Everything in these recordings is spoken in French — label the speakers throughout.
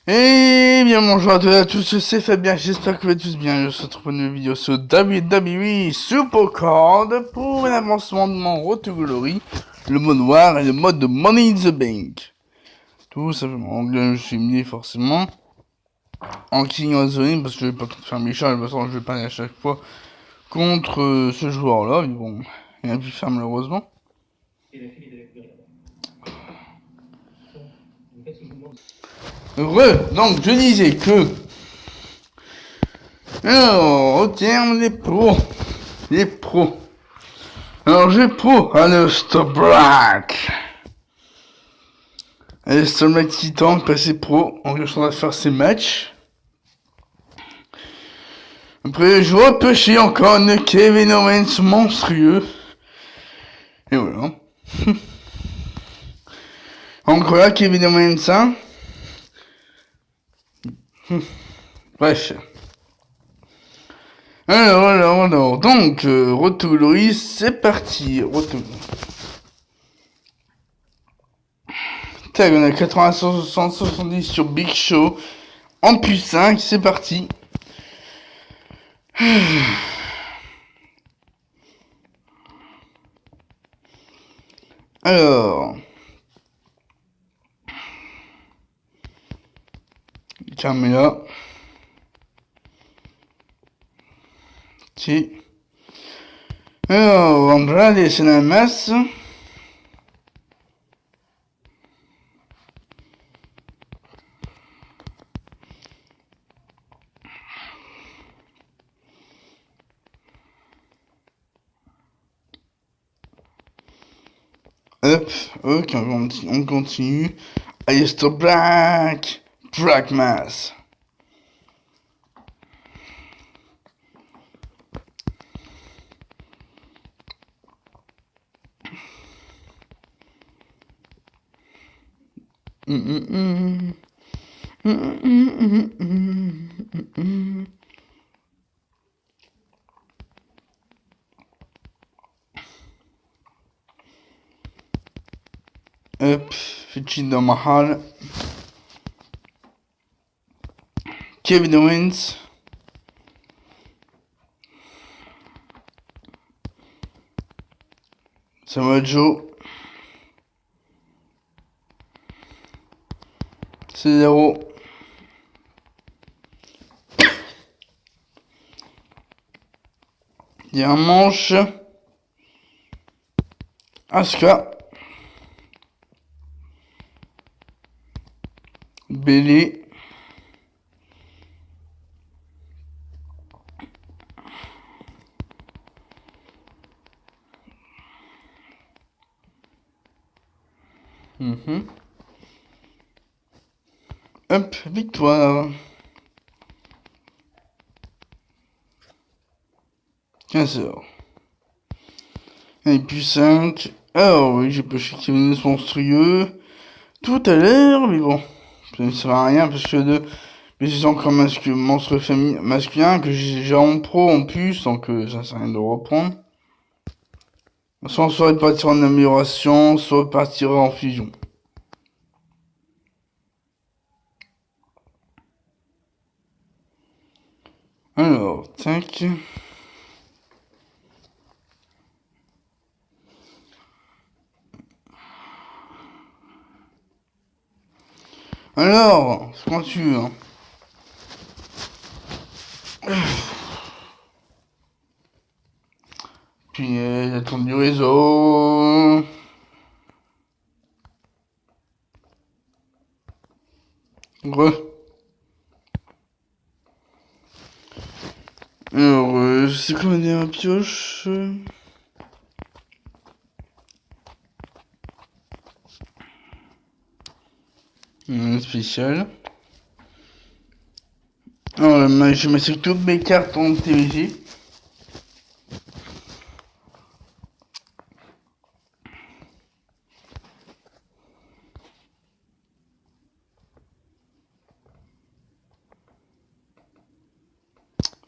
Speaker 1: Et bien bonjour à tous, c'est Fabien, j'espère que vous allez tous bien. Je se retrouve pour une nouvelle vidéo sur WWE Supercard pour l'avancement de mon Road to Glory, le mode noir et le mode de Money in the Bank. Tout simplement, je suis mis forcément en King of the Ring parce que je vais pas faire méchant, de toute façon je vais pas aller à chaque fois contre ce joueur là, mais bon, il a pu faire malheureusement. Donc je disais que alors au terme des pros. Alors j'ai pro Aleister Black. Aleister Black qui tente passer pro en train de faire ses matchs. Après je repêchais encore un Kevin Owens monstrueux. Et voilà. Encore là Kevin Owens hein. Bref. Alors, donc, Road to Glory, c'est parti. Road to Glory. Tag, on a 80-70 sur Big Show. En plus 5, c'est parti. Alors. Carmela. Si. Alors, Andrade, c'est la masse. Hop, ok, on continue. Aleister Black, Black Mass. Hop, Jinder Mahal. Kevin Owens. Samoa Joe. Cesaro. Il y a un manche. Asuka. Bayley. Hop, victoire. 15h. Et puis 5. Alors oui, j'ai pêché Kevin monstrueux tout à l'heure, mais bon, ça ne sert à rien parce que mais c'est encore monstre masculin que j'ai déjà en pro en plus, donc ça sert à rien de reprendre. Soit on soit partir en amélioration, soit partir en fusion. Alors, tac. Alors, ce qu'on tue, hein. Puis la tourne du réseau. Alors, je sais comment dire ma pioche. Spécial. Alors, je mets sur toutes mes cartes en TVG.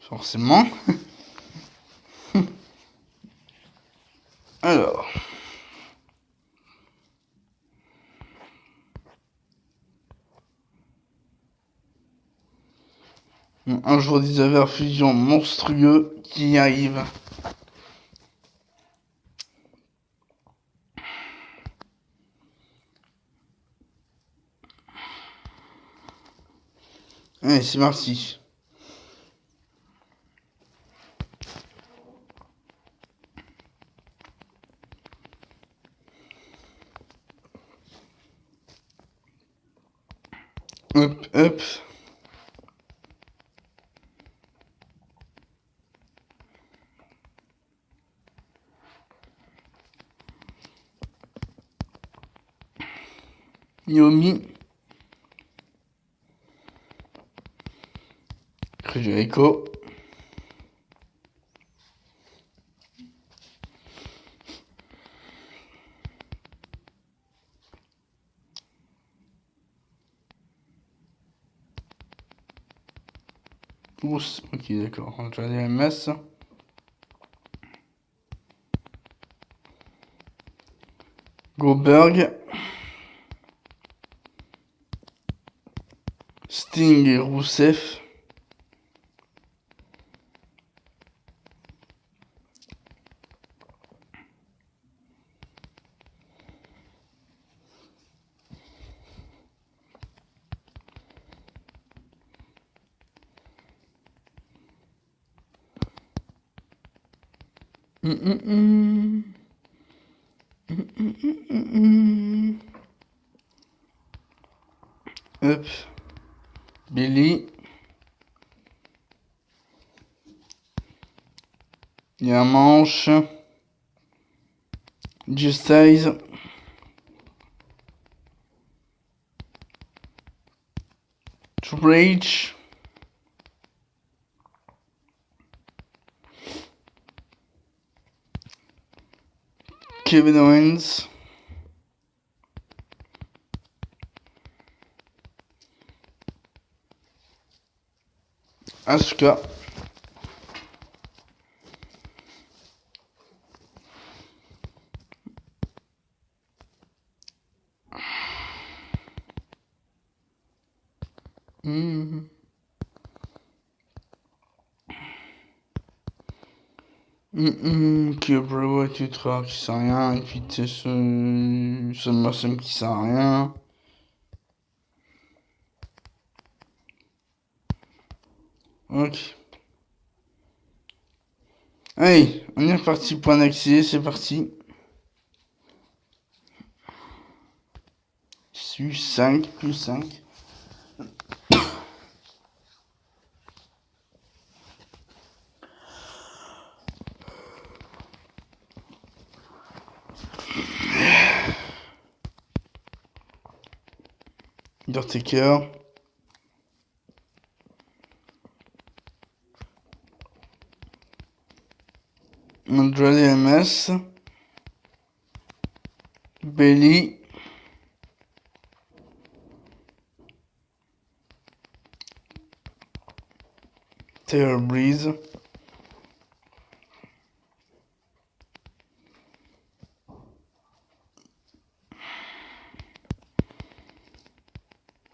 Speaker 1: Forcément. Alors. Un jour des fusion monstrueux qui y arrivent. Allez, c'est parti. Hop, hop. Yomi. Jericho. Oups, ok, d'accord. On va aller à MS. Goldberg. Sting et Rousseff. Hop. Billy. Il y a un manche. Justice. Triple H. Kevin Owens. Asuka. Qui est Bray tu qui sert à rien, et puis tu sais, ce machin qui sert à rien. Ok. Allez, on est reparti pour un accès, c'est parti. Su 5 plus 5. Undertaker. Andrade MS. Bailey. Taylor Breeze.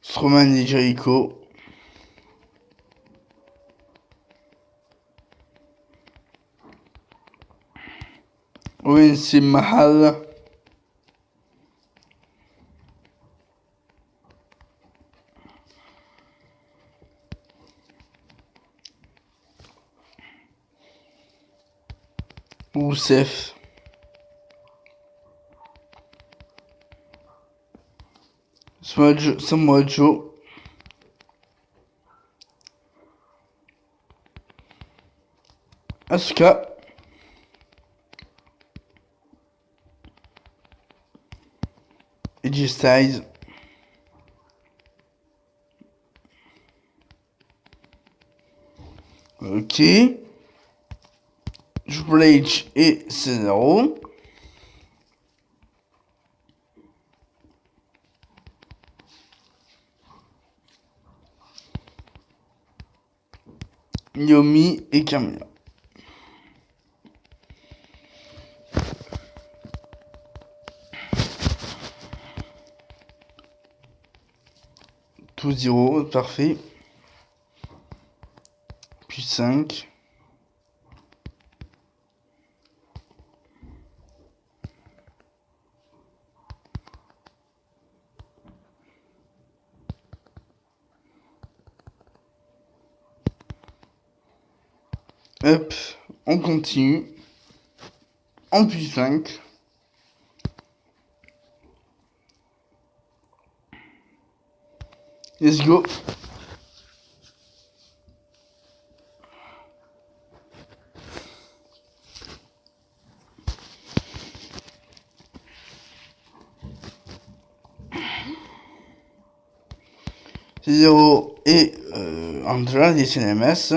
Speaker 1: Strowman et Jericho. Owens et Mahal. Rousseff. Samoa Joe. Asuka. AJ Styles. Ok. Triple H et Cesaro. Yomi et Camilla. Tout zéro, parfait. 5. Hop, on continue. En plus 5. Let's go. C'est 0 et Andra des CNMS.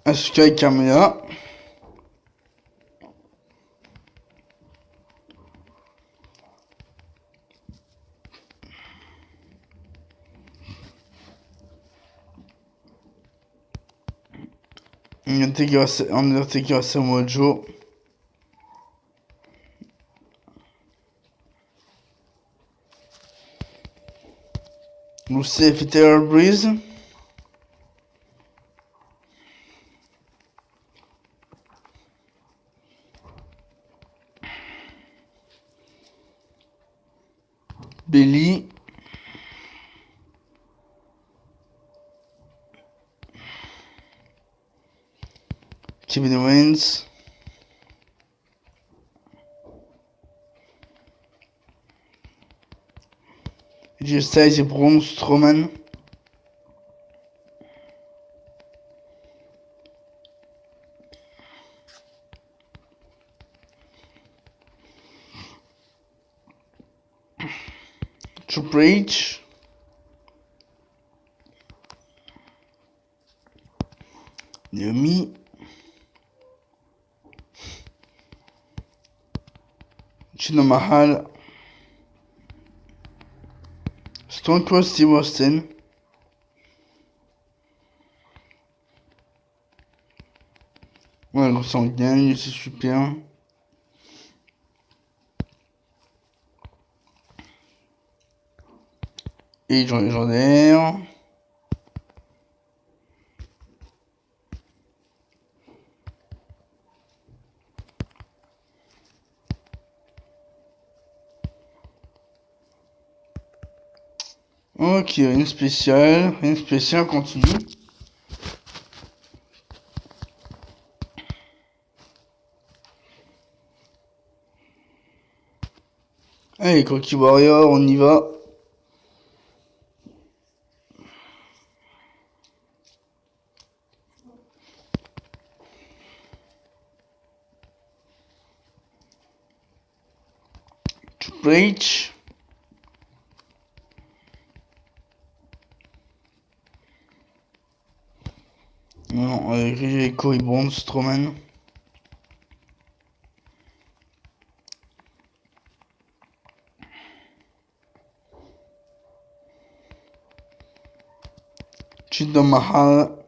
Speaker 1: Asuka et Carmela. Undertaker Samoa Joe. Rusev et Taylor Breeze. Bayley. Kevin Owens. AJ Styles et Braun Strowman. Triple H. Naomi. Jinder Mahal. Stone Cold Steve Austin. Ouais, on s'en gagne, c'est super. Et Jean légendaire. Ok, rien de spécial, continue. Allez, Crocky Warrior, on y va. Triple H. Non, Jericho et Braun Strowman. Jinder Mahal.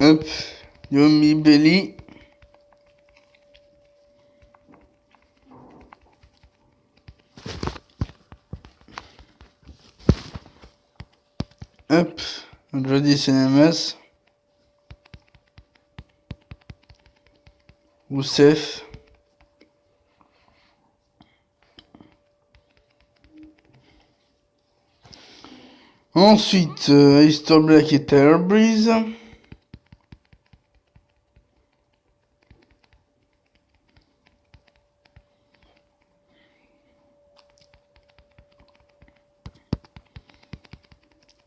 Speaker 1: Hop, Naomi Bayley. Hop, Jody CNMS. Rusev. Ensuite, Aleister Black et Tyler Breeze.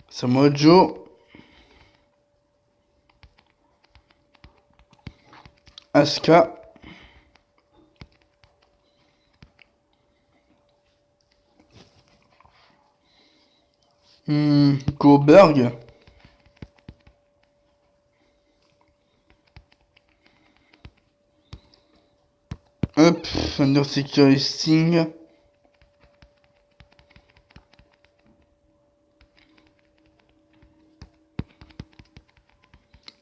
Speaker 1: Samoa Joe. Asuka. Goldberg. Hop, Undertaker et Sting.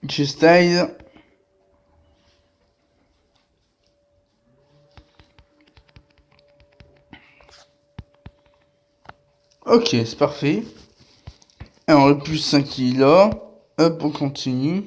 Speaker 1: AJ Styles. Ok, c'est parfait. Alors, le plus 5 il est là. Hop, on continue.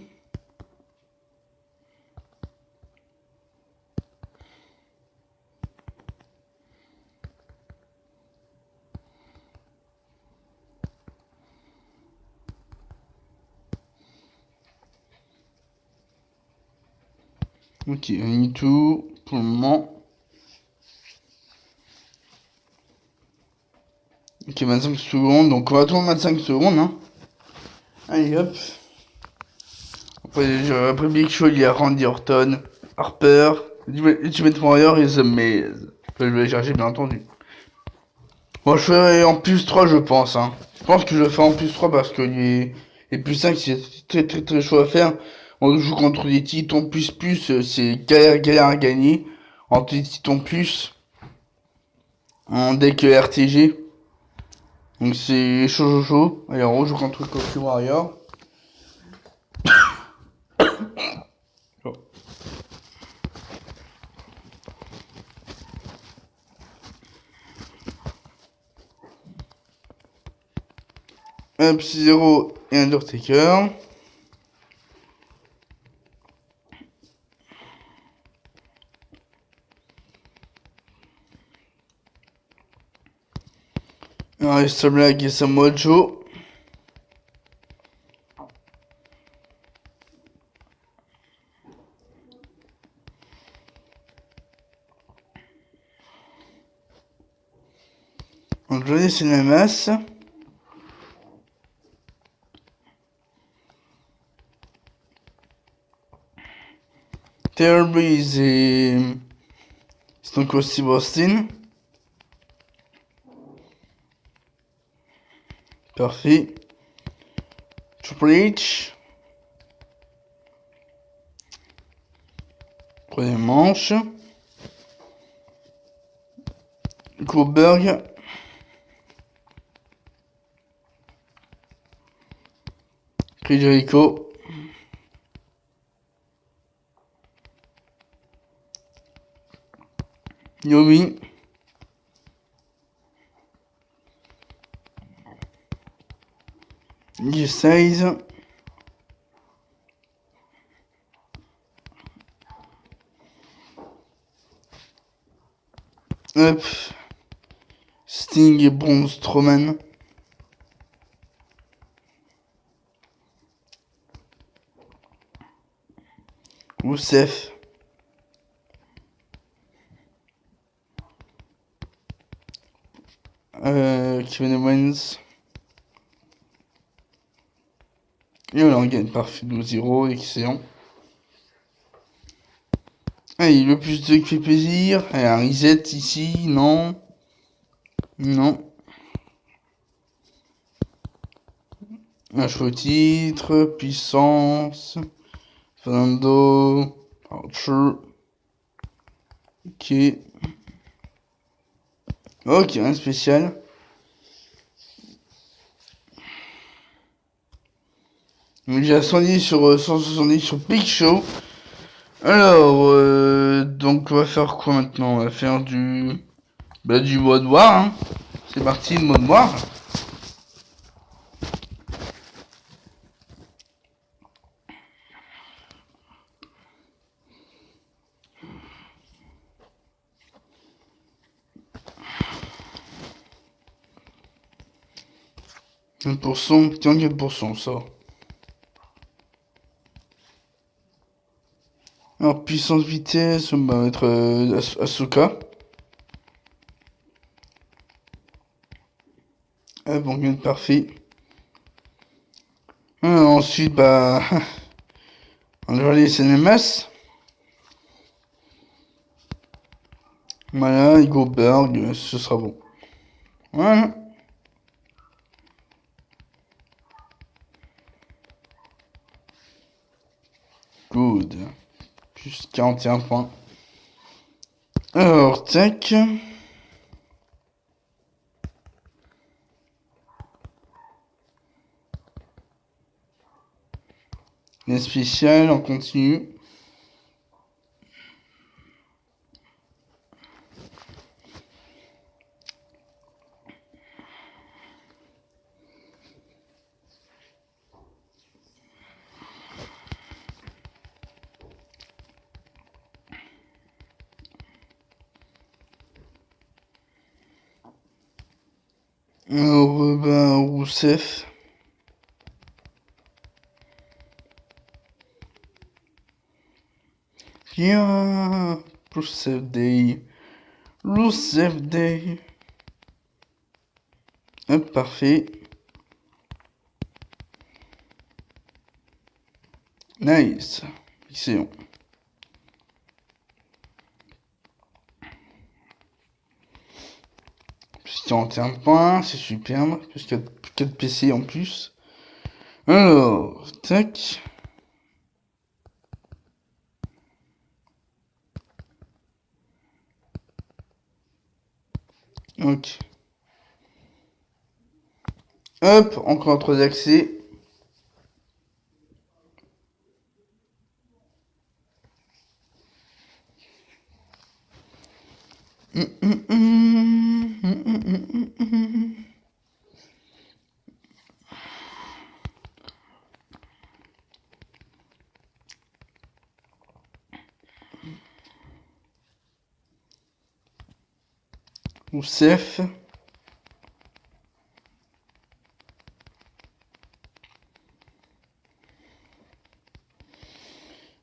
Speaker 1: Ok, on y tout pour le moment. Ok, 25 secondes, donc on va attendre 25 secondes, hein. Allez, hop. Après Big Show, il y a Randy Orton, Harper, Ultimate Warrior et The Miz. Je vais chercher, bien entendu. Bon, je ferai en plus 3, je pense, hein. Je pense que je fais en plus 3 parce que les plus 5, c'est très chaud à faire. On joue contre des titans plus, c'est galère à gagner. Entre les titans plus, en deck RTG. Donc c'est chaud. Allez, on rejoue contre Coffee Warrior. Oh. Hop, 0 et Undertaker. Aleister Black et Samoa Joe. Johnny Cinemas. Taylor Breeze et Stone Cold Steve Austin. Parfait. Triple H. Troisième manche. Goldberg. Chris Jericho. Yomi. G16. Hop. Sting et Braun Strowman. Rusev. Kevin Owens. Et on gagne parfait 12-0, excellent. Allez, le plus 2 qui fait plaisir. Allez, un reset ici, non. Non. Un choix au titre, puissance. Fernando. Archer. Ok. Ok, un spécial. J'ai 110 sur 170 sur Big Show. Alors, donc on va faire quoi maintenant? On va faire du mode noir, hein. C'est parti, le mode noir. Un pour cent, tiens, 4%, ça. Alors, puissance, vitesse, on va mettre Asuka. Ah, bon, bien parfait. Ensuite, on va aller CNMS. Voilà, Goldberg, ce sera bon. Voilà. Good. Plus 41 points. Alors, tac. Les spéciales, on continue. Alors, ben, Rousseff. Yeah, Rousseff Day. Rousseff Day. Hop, parfait. Nice. Excellent. Plus 41 points, c'est superbe. Plus 4 PC en plus. Alors, tac. Ok. Hop, encore 3 accès. Rousseff.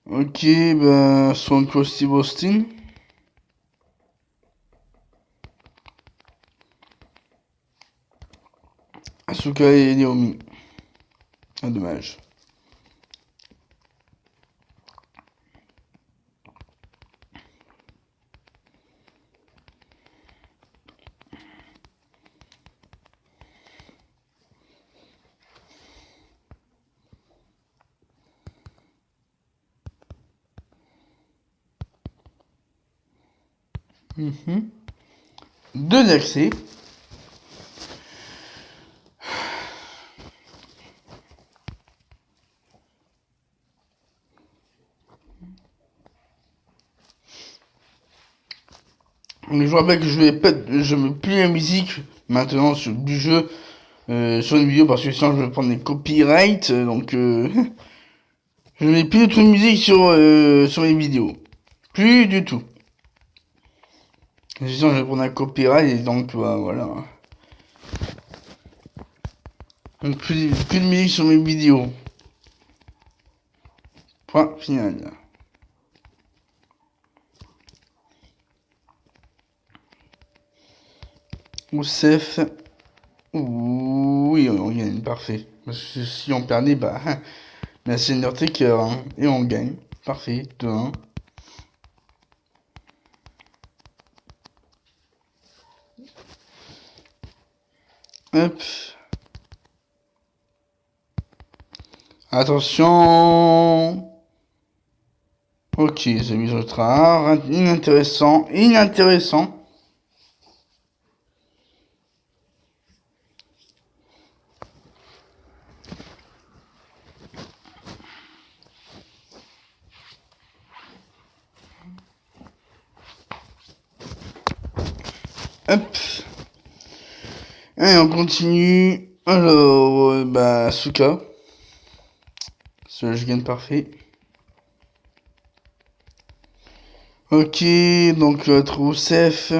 Speaker 1: Ok, ben, Stone Steve Austin. Asuka et Naomi. Ah, dommage. Deux accès. Mais je rappelle que je mets plus la musique maintenant du jeu sur une vidéo parce que sinon je vais prendre des copyrights. Donc je mets plus du tout de musique sur les vidéos. Plus du tout. Sinon je vais prendre un copyright et donc voilà. Donc plus de musique sur mes vidéos. Point final. Oussef. Oui, on gagne, parfait. Parce que si on perdait, bah, merci Undertaker, hein, et on gagne. Parfait, 2-1. Hop. Attention. Ok, c'est mis au train. Inintéressant, inintéressant. Hop. Et on continue. Alors, bah, Suka. Je gagne parfait. Ok, donc Rousseff.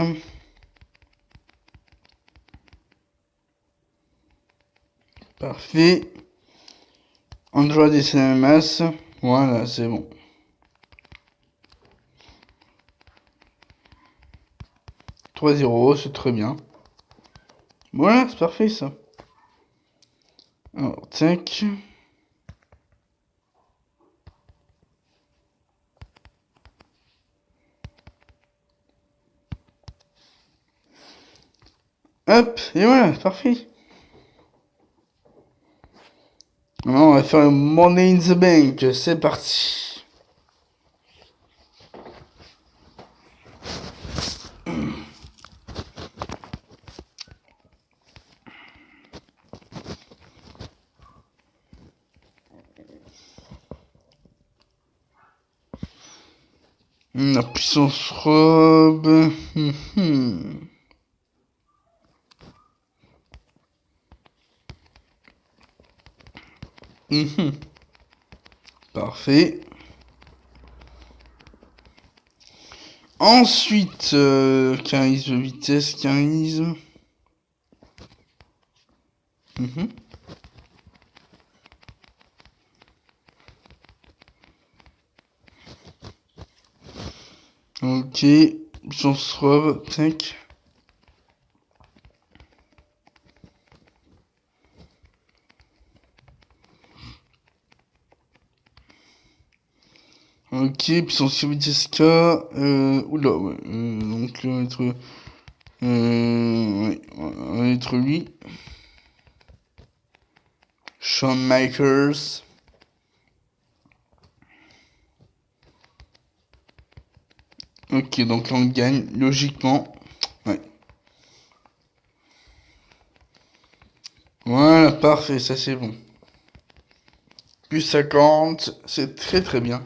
Speaker 1: Parfait. Android et CMS. Voilà, c'est bon. 3-0, c'est très bien. Voilà, c'est parfait ça. Alors, tac. Hop, et voilà, parfait. Maintenant, on va faire le Money in the Bank. C'est parti. La puissance robe. Parfait. Ensuite, charisme, vitesse, charisme. Ok, puissance robe, tac. Ok, puissance vitesse oula, ouais. Donc, on va être. Ouais, on va être lui. Shawn Michaels. Ok, donc là on gagne, logiquement. Ouais. Voilà, parfait, ça c'est bon. Plus 50, c'est très très bien.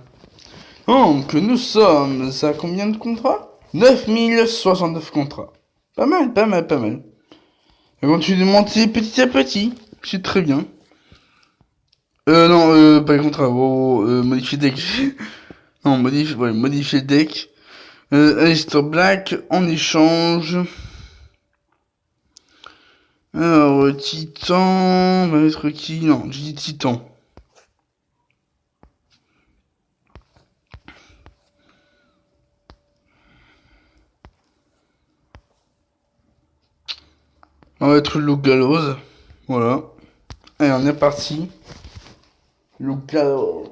Speaker 1: Donc, nous sommes à combien de contrats? 9069 contrats. Pas mal, pas mal, pas mal. On continue de monter petit à petit. C'est très bien. Non, pas les contrats. Modifier deck. Non, modifier le deck. Alistair Black en échange. Alors, Titan. On va mettre qui? Non, j'ai dit Titan. On va mettre Luke Gallows. Voilà. Allez, on est parti. Luke Gallows.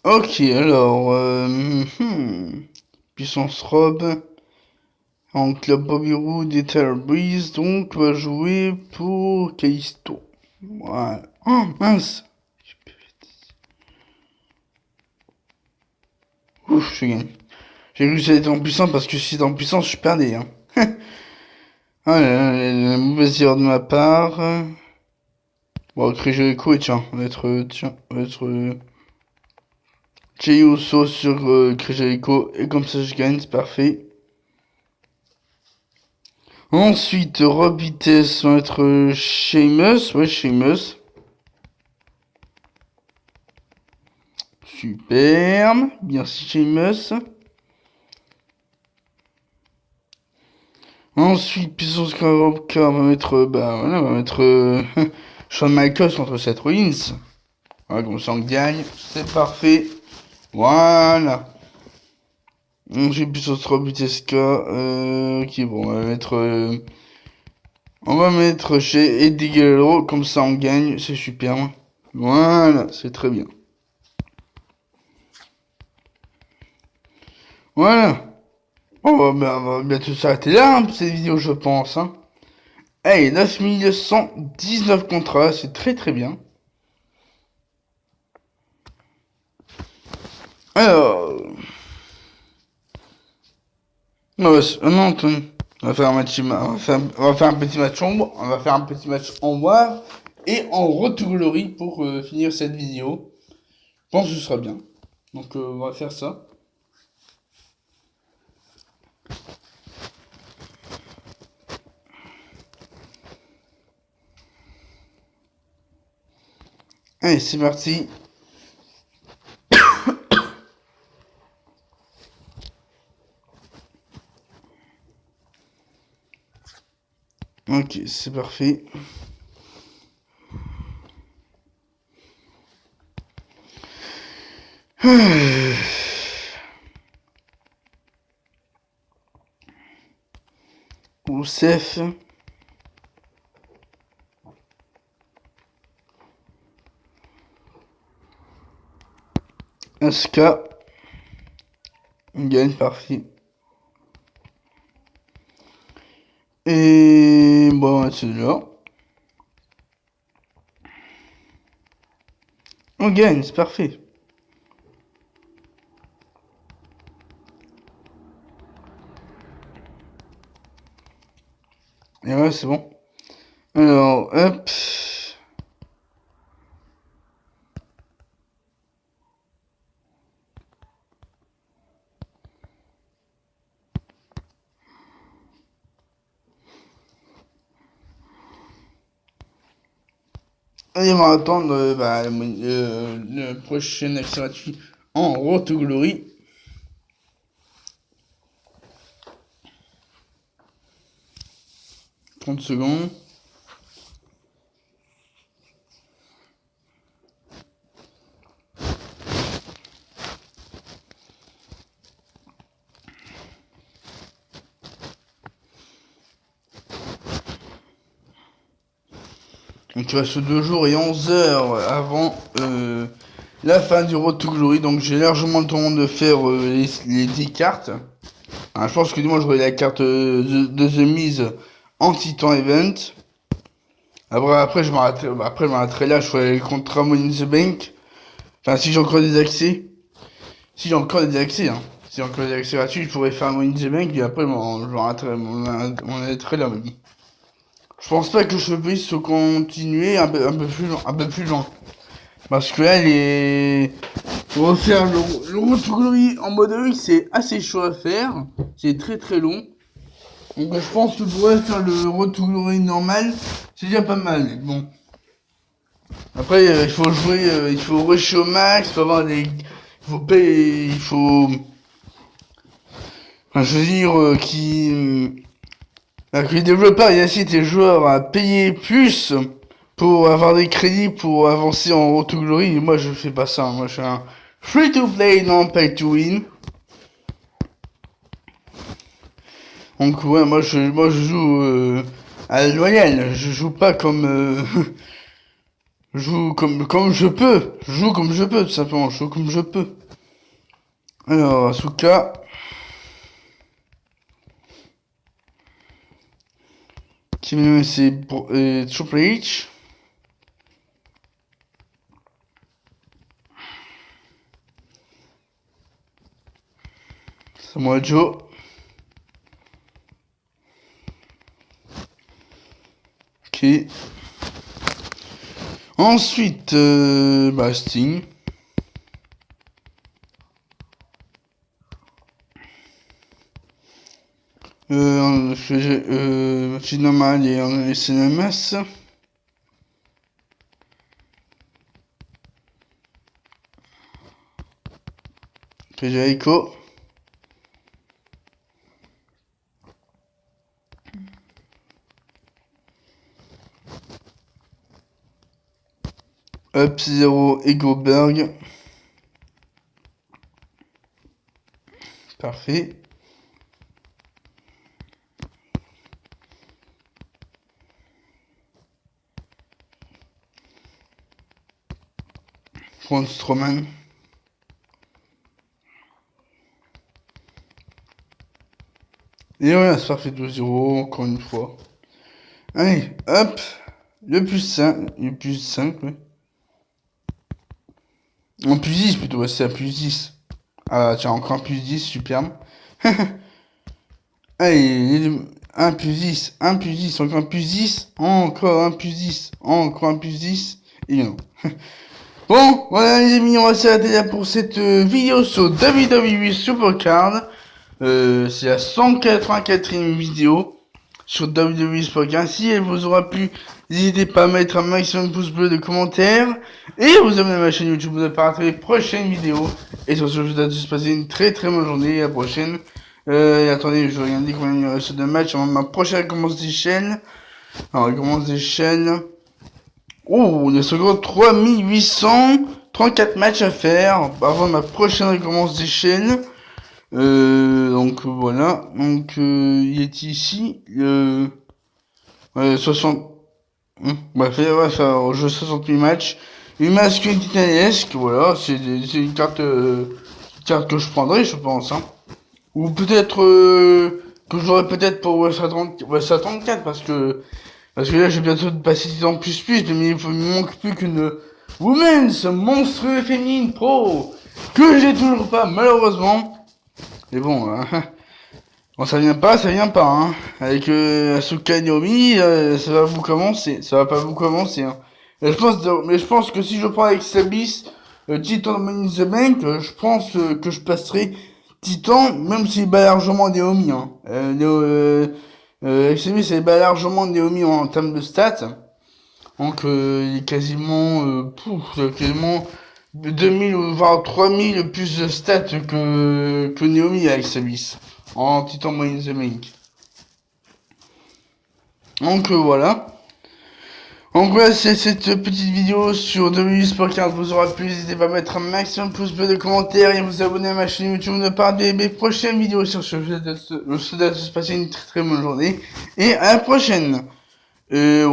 Speaker 1: Ok, alors, puissance robe, en club Bobby Roode et Tyler Breeze, donc on va jouer pour Kalisto. Voilà. Oh mince. Ouf, je gagne. J'ai cru que ça allait être en puissance parce que si c'était en puissance, je perdais. Hein. Ah la mauvaise erreur de ma part. Bon, créer Jericho et tiens, on va être, Jey Uso sur Jericho et comme ça je gagne, c'est parfait. Ensuite, Rob Vitesse va être Sheamus. Ouais, Sheamus. Superbe. Merci Sheamus. Ensuite, puissance Skywalker va mettre, bah voilà, va mettre Shawn Michaels contre Seth Rollins. Voilà, comme ça on gagne. C'est parfait. Voilà. Ensuite, puissance Rob Vitesse ok, bon, on va mettre chez Eddie Guerrero, comme ça on gagne, c'est super. Voilà, c'est très bien. Voilà. On va bientôt s'arrêter là, hein, pour cette vidéo, je pense. Hein. Hey, 9119 contrats, c'est très très bien. Alors... non, attendez. On va faire un match, on va faire un petit match on va faire un petit match en War et en Road to Glory pour finir cette vidéo. Je pense que ce sera bien. Donc on va faire ça. Allez, c'est parti. Ok, c'est parfait. Oussef. Asuka. On gagne, parfait. Et bon, c'est là. On gagne, c'est parfait. Et ouais, c'est bon. Alors, hop. Et on va attendre le prochain accès gratuit en Road to Glory. 30 secondes. Donc tu restes 2 jours et 11 heures avant la fin du Road to Glory. Donc j'ai largement le temps de faire les 10 cartes. Alors, je pense que moi j'aurai la carte de The Miz en Titan Event. Après je m'arrêterai là, je ferai le contrat Money in the Bank. Enfin si j'ai encore des accès. Si j'ai encore des accès, hein. Si j'ai encore des accès gratuits, je pourrais faire un Money in the Bank et après je m'arrêterai là. Mais bon. Je pense pas que je puisse continuer un peu plus loin. Parce que là, refaire le Road to Glory en mode E, c'est assez chaud à faire. C'est très très long. Donc je pense que je pourrais faire le Road to Glory normal. C'est déjà pas mal. Mais bon. Après, il faut jouer, il faut rusher au max, il faut avoir des... Il faut payer, il faut... Enfin, je veux dire, que les développeurs incitent les joueurs à payer plus pour avoir des crédits pour avancer en Road to Glory. Et moi, je fais pas ça. Moi, je suis un free to play, non pay to win. Donc, ouais, moi, je joue à la loyale. Je joue pas comme... je joue comme je peux. Je joue comme je peux, tout simplement. Je joue comme je peux. Alors, Asuka. C'est Triple H. Samoa Joe. Ok. Ensuite, Sting. Match normal et en CNMS. Jericho. Up-Zero et Goldberg. Parfait. Braun Strowman. Et voilà, c'est parfait 2-0, encore une fois. Allez, hop. Le plus 5, oui. En plus 10 plutôt, ouais, c'est à plus 10. Ah, tiens, encore un plus 10, superbe. Allez, 1 plus 10, 1 plus 10, encore un plus 10, encore un plus 10, encore un plus 10, et non. Bon, voilà les amis, on va s'arrêter là pour cette vidéo sur WWE Supercard. C'est la 184e vidéo sur WWE Supercard. Si elle vous aura plu, n'hésitez pas à mettre un maximum de pouces bleus, de commentaires, et vous abonner à ma chaîne YouTube pour ne pas rater les prochaines vidéos. Et sur ce, je vous souhaite de passer une très très bonne journée, à la prochaine. Attendez, je vais regarder combien il reste de matchs avant ma prochaine commence des chaînes. Alors, elle commence des chaînes. Oh, il y a seulement 3834 matchs à faire avant ma prochaine recommence des chaînes. Donc voilà. Donc il est ici. 60. Bref, ouais, faire au jeu 68 matchs. Une masque titanesque, voilà. C'est une carte que je prendrai, je pense. Hein. Ou peut-être que j'aurai peut-être pour WSA 34 parce que là je vais bientôt passer 10 ans plus mais il me manque plus qu'une Women's Monstre Féminine Pro que j'ai toujours pas malheureusement. Mais bon, bon ça vient pas, hein. Avec Asuka et Naomi, ça va pas vous commencer. Hein. Et je pense que si je prends avec Sabis Titan Money in the Bank, je pense que je passerai Titan, même s'il bat largement Naomi. Hein. Sabis il bat largement Naomi en termes de stats. Donc il est quasiment 2000 voire 3000 plus de stats que Naomi avec Sabis en Titan Money in the Bank. Donc voilà. Donc voilà, c'est cette petite vidéo sur WWE Sport vous aura plu. N'hésitez pas à mettre un maximum de pouces bleus, de commentaires et à vous abonner à ma chaîne YouTube. Ne pas rater mes prochaines vidéos sur ce jeu. Je vous souhaite de se passer une très très bonne journée et à la prochaine. Ouais,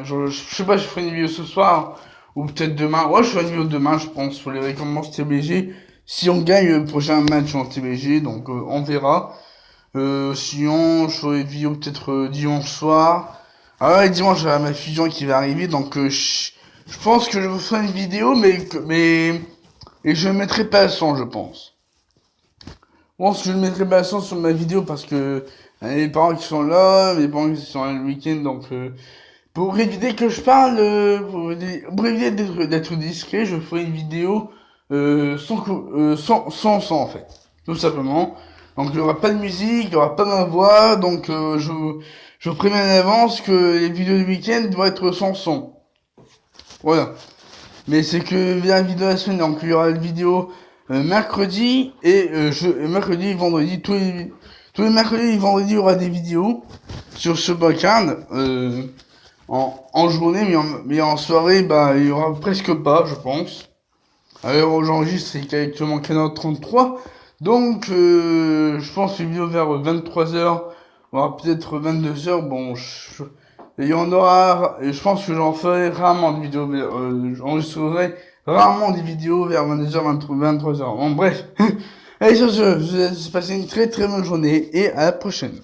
Speaker 1: je sais pas, je ferai une vidéo ce soir ou peut-être demain. Ouais, je ferai une vidéo demain, je pense, sur les récompenses TBG. Si on gagne le prochain match en TBG, donc on verra. Sinon, je ferai une vidéo peut-être dimanche soir. Ah ouais, dimanche, j'ai ma fusion qui va arriver, donc je pense que je vous ferai une vidéo, et je ne mettrai pas le son, je pense. Je pense que je ne mettrai pas le son sur ma vidéo parce que les parents qui sont là, mes parents qui sont là le week-end, donc pour éviter que je parle, pour éviter d'être discret, je ferai une vidéo sans son en fait, tout simplement. Donc il n'y aura pas de musique, il n'y aura pas ma voix, donc je vous préviens en avance que les vidéos du week-end vont être sans son. Voilà. Mais c'est que via la vidéo de la semaine, donc il y aura une vidéo mercredi mercredi et vendredi, tous les mercredis et vendredis il y aura des vidéos sur ce podcast. En journée, mais en soirée, bah, il y aura presque pas, je pense. Alors, j'enregistre, c'est actuellement 15h33. Donc, je pense une vidéo vers 23h, voire peut-être 22h. Bon, il y en aura, et je pense que j'en ferai rarement de vidéos, j'enregistrerai rarement des vidéos vers 22h, 23h. Bon, bref. Allez, sur ce, je vous laisse passer une très très bonne journée et à la prochaine.